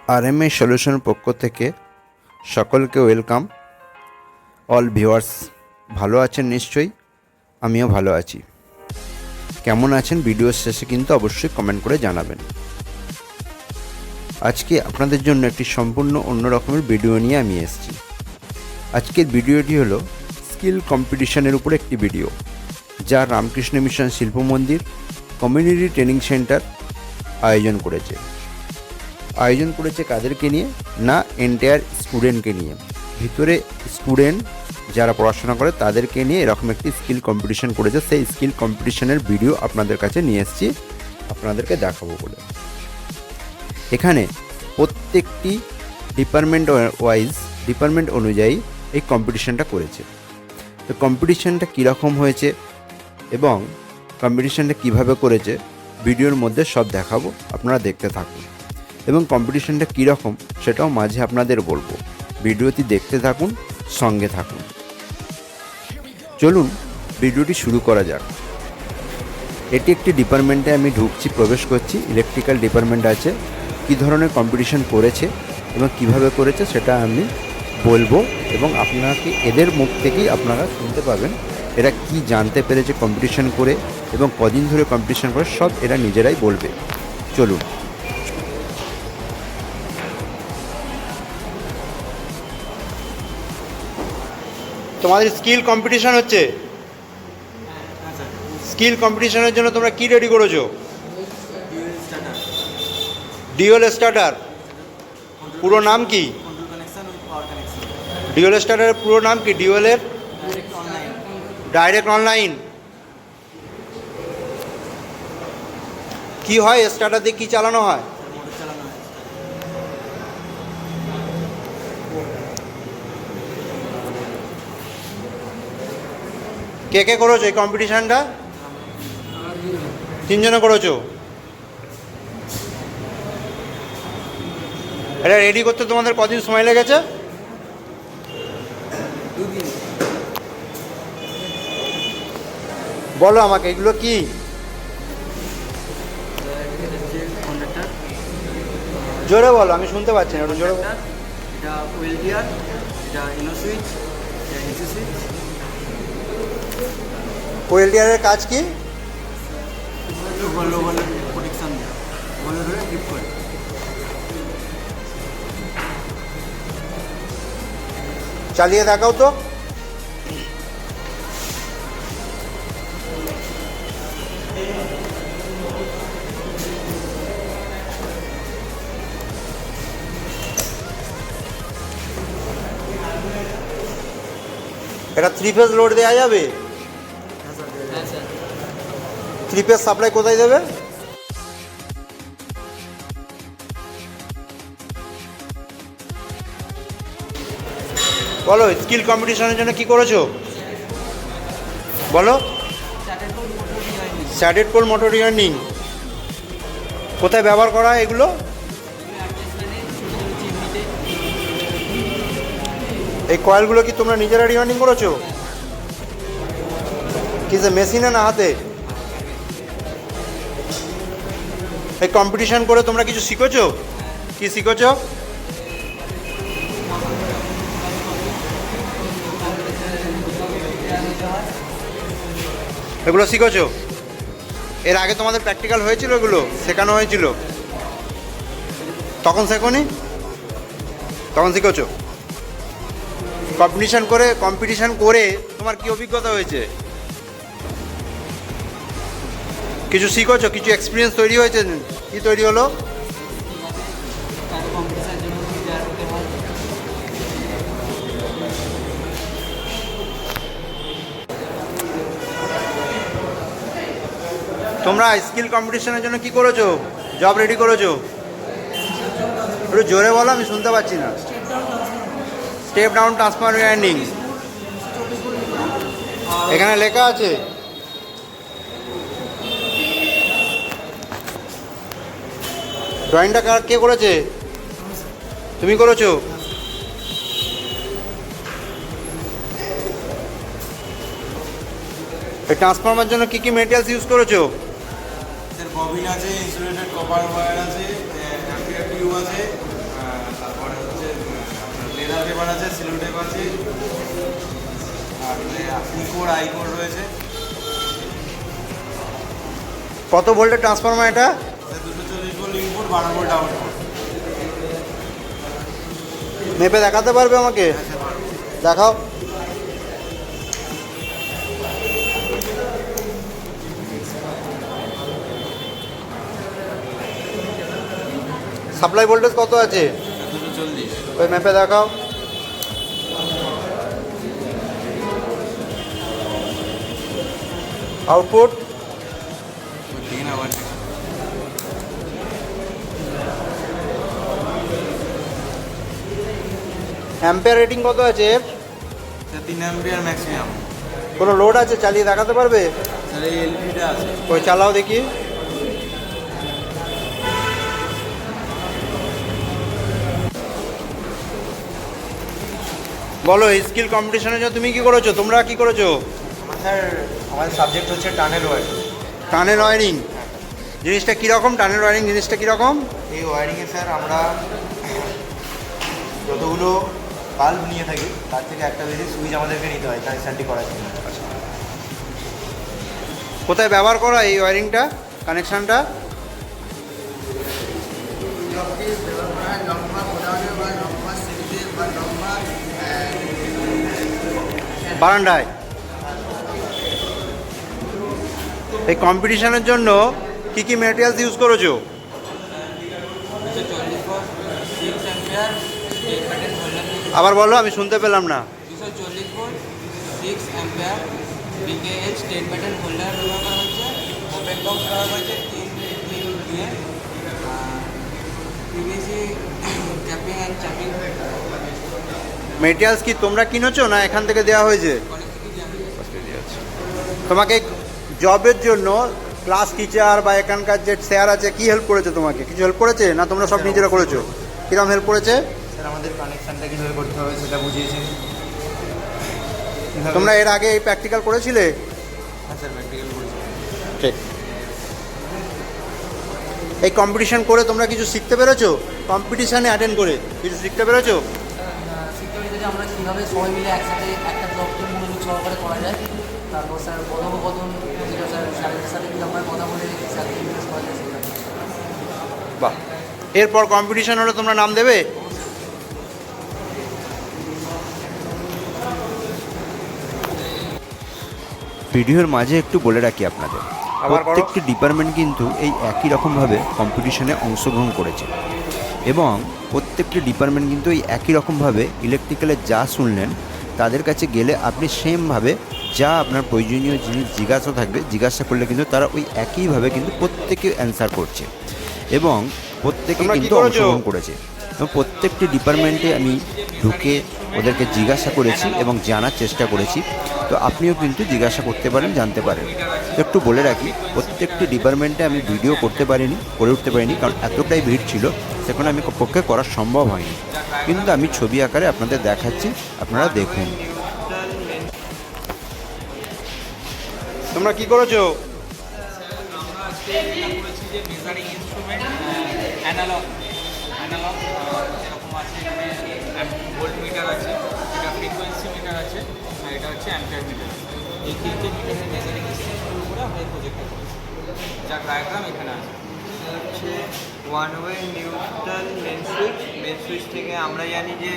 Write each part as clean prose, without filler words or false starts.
RMA solution পক্ষ থেকে সকলকে ওয়েলকাম। অল ভিউয়ার্স ভালো আছেন নিশ্চয়ই, আমিও ভালো আছি। কেমন আছেন ভিডিওর শেষে কিন্তু অবশ্যই কমেন্ট করে জানাবেন। আজকে আপনাদের জন্য একটি সম্পূর্ণ অন্য রকমের ভিডিও নিয়ে আমি এসেছি। আজকের ভিডিওটি হলো স্কিল কম্পিটিশনের উপর একটি ভিডিও, যা রামকৃষ্ণ মিশন শিল্প মন্দির কমিউনিটি ট্রেনিং সেন্টার আয়োজন করেছে কাদেরকে নিয়ে না, এন্টায়ার স্টুডেন্টকে নিয়ে। ভিতরে স্টুডেন্ট যারা পড়াশোনা করে তাদেরকে নিয়ে এরকম একটি স্কিল কম্পিটিশন করেছে। সেই স্কিল কম্পিটিশনের ভিডিও আপনাদের কাছে নিয়ে এসেছি, আপনাদেরকে দেখাবো বলে। এখানে প্রত্যেকটি ডিপার্টমেন্ট অনুযায়ী এই কম্পিটিশনটা করেছে। তো কম্পিটিশনটা কীরকম হয়েছে এবং কম্পিটিশনটা কিভাবে করেছে ভিডিওর মধ্যে সব দেখাবো, আপনারা দেখতে থাকুন। এবং কম্পিটিশনটা কীরকম সেটাও মাঝে আপনাদের বলবো। ভিডিওটি দেখতে থাকুন, সঙ্গে থাকুন। চলুন ভিডিওটি শুরু করা যাক। এটি একটি ডিপার্টমেন্টে আমি ঢুকছি, প্রবেশ করছি। ইলেকট্রিক্যাল ডিপার্টমেন্ট আছে। কী ধরনের কম্পিটিশন করেছে এবং কিভাবে করেছে সেটা আমি বলবো, এবং আপনাকে এদের মুখ থেকেই আপনারা শুনতে পাবেন এরা কি জানতে পেরেছে কম্পিটিশন করে এবং কদিন ধরে কম্পিটিশন করে, সব এরা নিজেরাই বলবে। চলুন। তোমাদের স্কিল কম্পিটিশন হচ্ছে। স্কিল কম্পিটিশনের জন্য তোমরা কি রেডি করেছো? ডিওএল স্টার্টার। পুরো নাম কি? ডিওএল স্টার্টারের পুরো নাম কি? ডিওএলের ডাইরেক্ট অনলাইন। কি হয় স্টার্টার দিয়ে কি চালানো হয়? কে কে করেছো এই কম্পিটিশানটা? 3 জনে করেছো। এটা রেডি করতে তোমাদের কদিন সময় লেগেছে? বলো আমাকে, এগুলো কি? জোরে বলো, আমি শুনতে পাচ্ছি না, জোরে বলো। এটা ওয়েলডিয়ার, এটা ইনোসুইচ, এটা এসি সুইচ। ওয়েলডিয়ারের কাজ কি? লো ভোল্টেজ প্রোটেকশন দেওয়া, বলে ধরে গ্রিপ করে। চালিয়ে দেখাও তো। এটা 3 ফেজ লোড দেওয়া যাবে? 3 ফেজ সাপ্লাই কোথায় দেবে? বলো, স্কিল কম্পিটিশনের জন্য কি করেছো বলো। স্যাটেড পোল মোটর রিওয়ার্নিং কোথায় ব্যবহার করা হয় এগুলো? এই কয়েলগুলো কি তোমরা নিজেরা রিওয়ার্নিং করেছো? কিসে, মেশিনে না হাতে? এই কম্পিটিশন করে তোমরা কিছু শিখেছো? কি শিখেছো? এগুলো শিখেছো? এর আগে তোমাদের প্র্যাকটিক্যাল হয়েছিল, এগুলো শেখানো হয়েছিল? তখন শেখোনি, তখন শিখেছো? কম্পিটিশন করে তোমার কি অভিজ্ঞতা হয়েছে? কিছু শিখেছো, কিছু এক্সপিরিয়েন্স তৈরি হয়েছে? কি তৈরি হলো? তোমরা স্কিল কম্পিটিশনের জন্য কি করেছো? জব রেডি করেছো? একটু জোরে বলো, আমি শুনতে পাচ্ছি না। স্টেপ ডাউন ট্রান্সফার ওয়্যারিং এখানে লেখা আছে। ড্রয়িংটা কে করেছে? তুমি করেছো? এই ট্রান্সফরমার জন্য কি কি মেটেরিয়ালস ইউজ করেছো? ববিন আছে, ইনসুলেটেড কপার ওয়্যার আছে, অ্যাম্পিয়ার টিউব আছে, পেপার আছে, সিলো টেপ আছে, আর ইকোর আইকোর রয়েছে। কত ভোল্টের ট্রান্সফরমার এটা? 240 ভোল্ট ইনপুট, 12 ভোল্ট আউটপুট। মেপে দেখাতে পারবে আমাকে? দেখাও। সাপ্লাই ভোল্টেজ কত আছে? 240। ওই ম্যাপে দেখাও। আউটপুট? দেখি না, 1 অ্যাম্পিয়ার রেটিং কত আছে? 3 অ্যাম্পিয়ার ম্যাক্সিমাম। কোনো লোড আছে? চালিয়ে দেখাতে পারবে? স্যার এই এলপিটা আছে। ওই চালাও দেখি। বলো, স্কিল কম্পিটিশনের জন্য তুমি কি করেছো? তোমরা কি করেছো? স্যার আমাদের সাবজেক্ট হচ্ছে টানেল ওয়ারিং। টানেল ওয়ারিং জিনিসটা কীরকম? টানেল ওয়ারিং জিনিসটা কীরকম? এই ওয়ারিংয়ে স্যার আমরা যতগুলো বাল্ব নিয়ে থাকি তার থেকে একটা বেশি সুইচ আমাদেরকে নিতে হয় কানেকশানটি করার জন্য। কোথায় ব্যবহার করা এই ওয়ারিংটা, কানেকশানটা? বারান্দায়। এই কম্পিটিশনের জন্য কি কি ম্যাটেরিয়ালস ইউজ করেছো? আবার বলো, আমি শুনতে পেলাম না। 240 volt 6 ampere BKH state pattern holder ব্যবহার করা হচ্ছে। ওপেন বক্স ব্যবহার হয়েছে 3 দিয়ে পিভিসি ক্যাপিং অ্যান্ড চ্যাপিং। মেটেরিয়ালস কি তোমরা কিনেছো না এখান থেকে দেওয়া হয়েছে? তোমাকে জবের জন্য ক্লাস টিচার বা এখানকার যে স্যার আছে কি হেল্প করেছে তোমাকে? কিছু হেল্প করেছে না তোমরা সব নিজেরা করেছো? কিরকম হেল্প করেছে? স্যার আমাদের কানেকশানটা কীভাবে করতে হবে সেটা বুঝিয়েছে। তোমরা এর আগে এই প্র্যাকটিক্যাল করেছিলে? হ্যাঁ স্যার, প্র্যাকটিক্যাল করেছি। ঠিক। এই কম্পিটিশন করে তোমরা কিছু শিখতে পেরেছো? কম্পিটিশানে অ্যাটেন্ড করে কিছু শিখতে পেরেছো? শিখতে পেরেছি যে আমরা কীভাবে সবাই মিলে একসাথে একটা জবকে মনোযোগ সহকারে করা যায়। তারপর স্যার কথোপকথন যেটা স্যারের সাথে কীরকম কথা বলে স্যারকে ইনভেস্ট করা যায় সেটা। বাহ। এরপর কম্পিটিশন হলে তোমরা নাম দেবে? ভিডিওর মাঝে একটু বলে রাখি আপনাদের, প্রত্যেকটি ডিপার্টমেন্ট কিন্তু এই একই রকমভাবে কম্পিটিশনে অংশগ্রহণ করেছে এবং প্রত্যেকটি ডিপার্টমেন্ট কিন্তু এই একই রকমভাবে ইলেকট্রিক্যালে যা শুনলেন তাদের কাছে গেলে আপনি সেমভাবে যা আপনার প্রয়োজনীয় জিনিস জিজ্ঞাসা থাকবে, জিজ্ঞাসা করলে কিন্তু তারা ওই একইভাবে কিন্তু প্রত্যেকে অ্যান্সার করছে এবং প্রত্যেকে কিন্তু অংশগ্রহণ করেছে। এবং প্রত্যেকটি ডিপার্টমেন্টে আমি ঢুকে ওদেরকে জিজ্ঞাসা করেছি এবং জানার চেষ্টা করেছি। তো আপনিও কিন্তু জিজ্ঞাসা করতে পারেন, জানতে পারেন। তো একটু বলে রাখি, প্রত্যেকটি ডিপার্টমেন্টে আমি ভিডিও করতে পারিনি, করে উঠতে পারিনি, কারণ এতটাই ভিড় ছিল সেখানে আমি পক্ষে করা সম্ভব হয়নি, কিন্তু আমি ছবি আকারে আপনাদের দেখাচ্ছি, আপনারা দেখুন। তোমরা কি করেছো? আমরা আজকে যেটা করেছি যে মেজারিং ইনস্ট্রুমেন্ট অ্যানালগ যেরকম আছে, এখানে ভোল্ট মিটার আছে, এটা ফ্রিকোয়েন্সি মিটার আছে, আর এটা হচ্ছে অ্যাম্পিয়ার মিটার। এই তিনটে মিটারের মেজারিং ইনস্ট্রুমেন্টের উপরে আমরা এই প্রজেক্টটা করেছি, যার ডায়াগ্রাম এখানে আছে। হচ্ছে one way neutral main switch থেকে আমরা জানি যে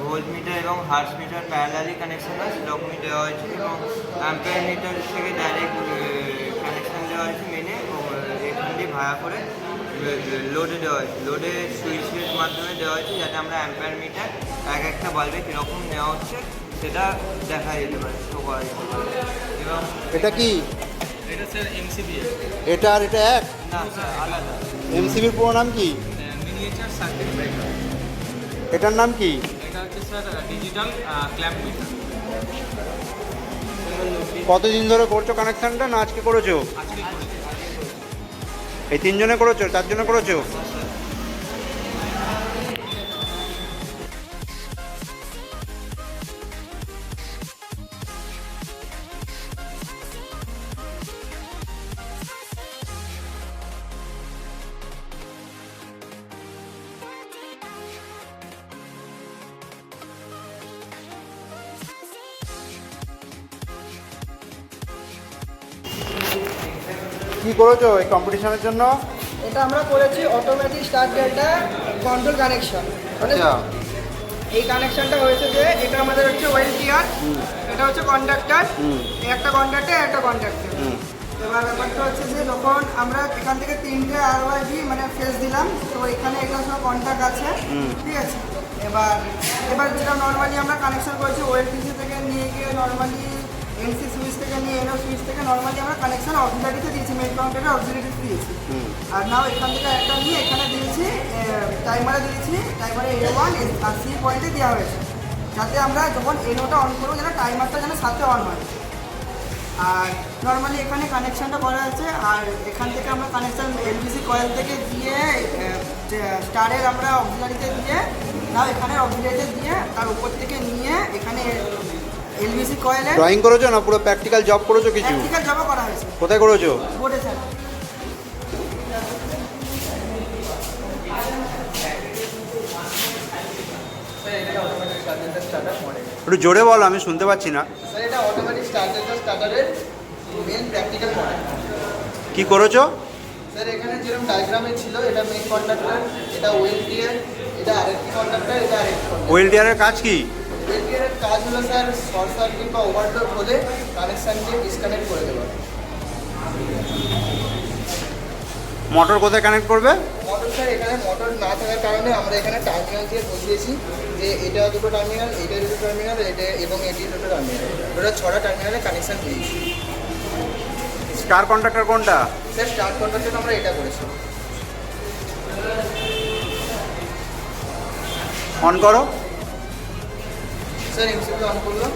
ভোল্ট মিটার এবং হার্স মিটার প্যারালালি কানেকশন হয়, সেরকমই দেওয়া হয়েছে। এবং অ্যাম্পিয়ার মিটার থেকে ডাইরেক্ট কানেকশান দেওয়া হয়েছে মেনে, এখান দিয়ে ভাড়া করে লোডে দেওয়া হয়েছে। লোডে সুইচের মাধ্যমে দেওয়া হয়েছে যাতে আমরা অ্যাম্পিয়ার মিটার এক একটা বাল্বে কীরকম নেওয়া হচ্ছে সেটা দেখা যেতে পারে, শো করা যেতে পারে। এবং এটা কি? এটা স্যার এমসিবি, এটা আর এটা এক? না স্যার, আলাদা। এমসিবির পুরো নাম কি? Miniature circuit breaker. এটার নাম কি? এটা হচ্ছে স্যার ডিজিটাল ক্ল্যাম্প মিটার। কতদিন ধরে করছো কানেকশানটা, না আজকে করেছো? আজকেই করেছি। এই তিনজনে করেছো, চারজনে করেছো? কি করেছো এই কম্পিটিশনের জন্য? এটা আমরা করেছি automatic start delta control connection. আচ্ছা। এই কানেকশনটা হয়েছে যে এটা আমাদের হচ্ছে ওয়েল টিয়ার, এটা হচ্ছে কন্ডাক্টর, একটা কন্ডাক্টর একটা কন্ডাক্টর। এবার ব্যাপারটা হচ্ছে যে যখন আমরা এখান থেকে 3টে আরওয়াইবি মানে ফেস দিলাম, তো এখানে এগুলো সব কন্ট্যাক্ট আছে, ঠিক আছে। এবার যেটা নর্মালি আমরা কানেকশন করেছি ওএলটিসি থেকে নিয়ে গিয়ে নর্মালি এনসি সুইচ থেকে নিয়ে এনও সুইচ থেকে নর্মালি আমরা কানেকশন অক্সিলারিতে দিয়েছি, মেইন কাউন্টারে অক্সিলারিতে দিয়েছি। আর নাও এখান থেকে একটা নিয়ে এখানে দিয়েছি, টাইমারে দিয়েছি, টাইমারে A1 আর সি পয়েন্টে দেওয়া হয়েছে, যাতে আমরা যখন এনওটা অন করবো যেন টাইমারটা যেন সাথে অন হয়। আর নর্মালি এখানে কানেকশানটা করা আছে, আর এখান থেকে আমরা কানেকশান এলবিসি কয়েল থেকে দিয়ে স্টারের আমরা অক্সিলারিতে দিয়ে নাও এখানে অক্সিলারিতে দিয়ে তার উপর থেকে নিয়ে এখানে এলবিসি কয়েলে ড্রয়িং করেছো না পুরো প্র্যাকটিক্যাল জব করেছো কিছু? প্র্যাকটিক্যাল জবও করা হয়েছে। কোথায় করেছো? বোর্ডে স্যার। একটু জোরে বল, আমি শুনতে পাচ্ছি না। স্যার এটা অটোমেটিক স্টার্টারের মেন প্র্যাকটিক্যাল মডেল। কি করেছো? স্যার এখানে যেরকম ডায়াগ্রামে ছিল এটা মেইন কন্ডাক্টর, এটা ওয়েল টিয়ার, এটা আরেকটি কন্ডাক্টর, এটা আরেকটি কন্ডাক্টর। ওয়েল টিয়ারের কাজ কি? ওয়েল টিয়ারের কাজ হলো স্যার শর্ট সার্কিট বা ওভারলোড হলে কানেকশানকে ডিসকানেক্ট করে দেওয়া। মোটর কোথায় কানেক্ট করবে? মোটর স্যার এখানে মোটর না থাকার কারণে আমরা এখানে টার্মিনাল দিয়ে বসিয়েছি যে এটা দুটো টার্মিনাল, এটা দুটো টার্মিনাল, এটা এবং এটি দুটো টার্মিনাল, ওটা 6টা টার্মিনালে কানেকশান দিয়েছি। স্টার কন্ডাক্টর কোনটা? স্যার স্টার্ট করার জন্য আমরা এটা করেছি। অন করো। স্যার এমসিপি অন করলো,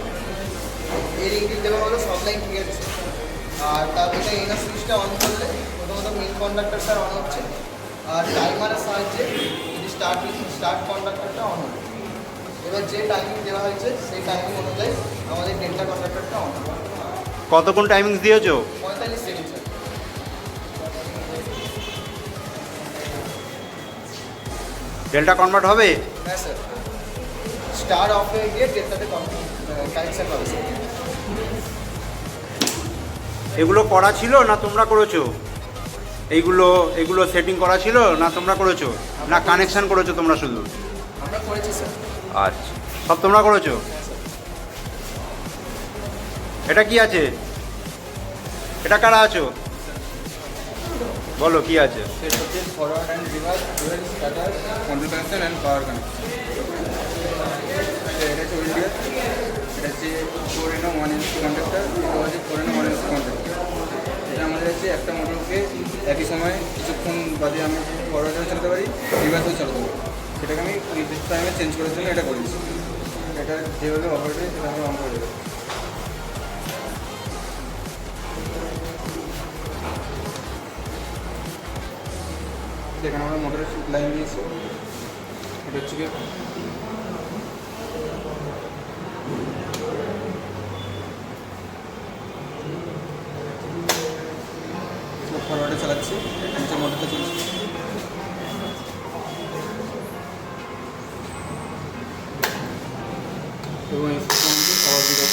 এই রিংটি দেওয়া হলো, সব লাইন ঠিক আছে। আর তারপরে এনার সুইচটা অন করলে প্রথমত মেইন কন্ডাক্টর স্যার অন হচ্ছে, আর টাইমারের সাহায্যে যদি স্টার্ট কন্ডাক্টরটা অন হবে। এবার যে টাইমিং দেওয়া হয়েছে সেই টাইমিং অনুযায়ী আমাদের ডেল্টা কন্ডাক্টরটা অন হবে। কতক্ষণ টাইমিং দিয়েছো? 45 সেকেন্ড স্যার। ডেল্টা কনভার্ট হবে? হ্যাঁ স্যার, স্টার অফ হয়ে গিয়ে ডেল্টাতে কানেকশান হবে স্যার। এগুলো করা ছিল না তোমরা করেছো? এগুলো সেটিং করা ছিল না তোমরা করেছো, না কানেকশন করেছো তোমরা শুধু? আমরা করেছি স্যার। আচ্ছা, সব তোমরা করেছো? এটা কি আছে? এটা কারা আছো? বলো কি আছে? সেটা হচ্ছে forward and reverse dual starter control connection and power connection. এটা হচ্ছে উইন্ডিয়ার, এটা হচ্ছে 4NO 1NC কন্ডাক্টর, এটা হচ্ছে 4NO 1NC কন্ডাক্টর। এটা আমাদের হচ্ছে একটা মোটরকে একই সময় কিছুক্ষণ বাদে আমি ফরওয়ার্ডেও চালাতে পারি, রিভার্সেও চালাতে পারি। সেটাকে আমি নির্দিষ্ট টাইমে চেঞ্জ করার জন্য এটা করেছি। এটা যেভাবে অপারেট হয় সেটা আমরা অন করে দেবো। এখানে আমরা মোটরের লাইন দিয়েছি, এটা হচ্ছে কি ফরওয়ার্ডে চালাচ্ছি, নিচে মোটরটা চলছে। এবং এই সিস্টেমটি পাওয়ার দিকে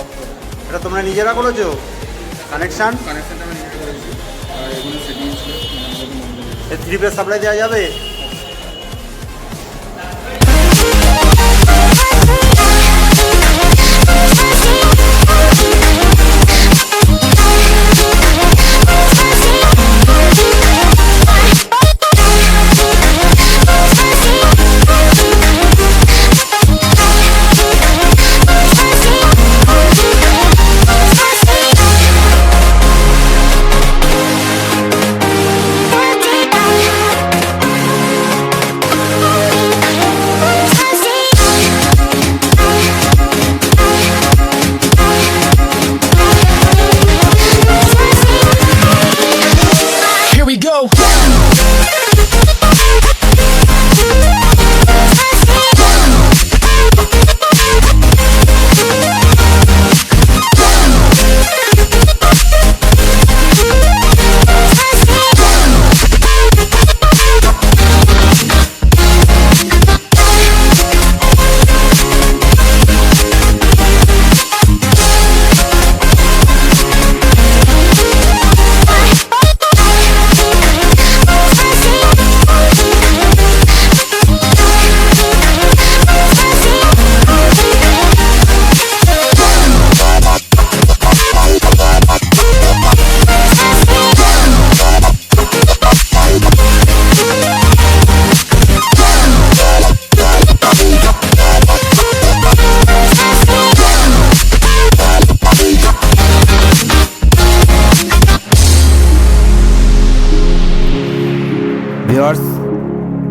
অফ করে এটা তোমরা নিজেরা করেছো কানেকশন? কানেকশনটা আমি নিজে করেছি, আর এগুলো সেটিং ছিল এর 3 ফেজ সাপ্লাই দেওয়া যাবে?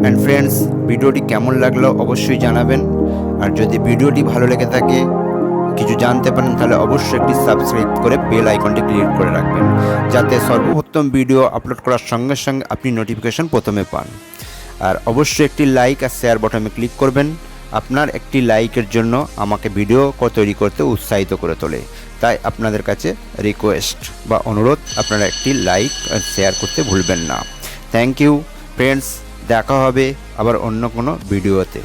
অ্যান্ড ফ্রেন্ডস, ভিডিওটি কেমন লাগলো অবশ্যই জানাবেন। আর যদি ভিডিওটি ভালো লেগে থাকে, কিছু জানতে পারেন, তাহলে অবশ্যই একটি সাবস্ক্রাইব করে বেল আইকনটি ক্লিক করে রাখবেন, যাতে সর্বপ্রথম ভিডিও আপলোড করার সঙ্গে সঙ্গে আপনি নোটিফিকেশন প্রথমে পান। আর অবশ্যই একটি লাইক আর শেয়ার বাটনে ক্লিক করবেন। আপনার একটি লাইকের জন্য আমাকে ভিডিও তৈরি করতে উৎসাহিত করে তোলে। তাই আপনাদের কাছে রিকোয়েস্ট বা অনুরোধ, আপনারা একটি লাইক আর শেয়ার করতে ভুলবেন না। থ্যাংক ইউ ফ্রেন্ডস, দেখা হবে আবার অন্য কোনো ভিডিওতে।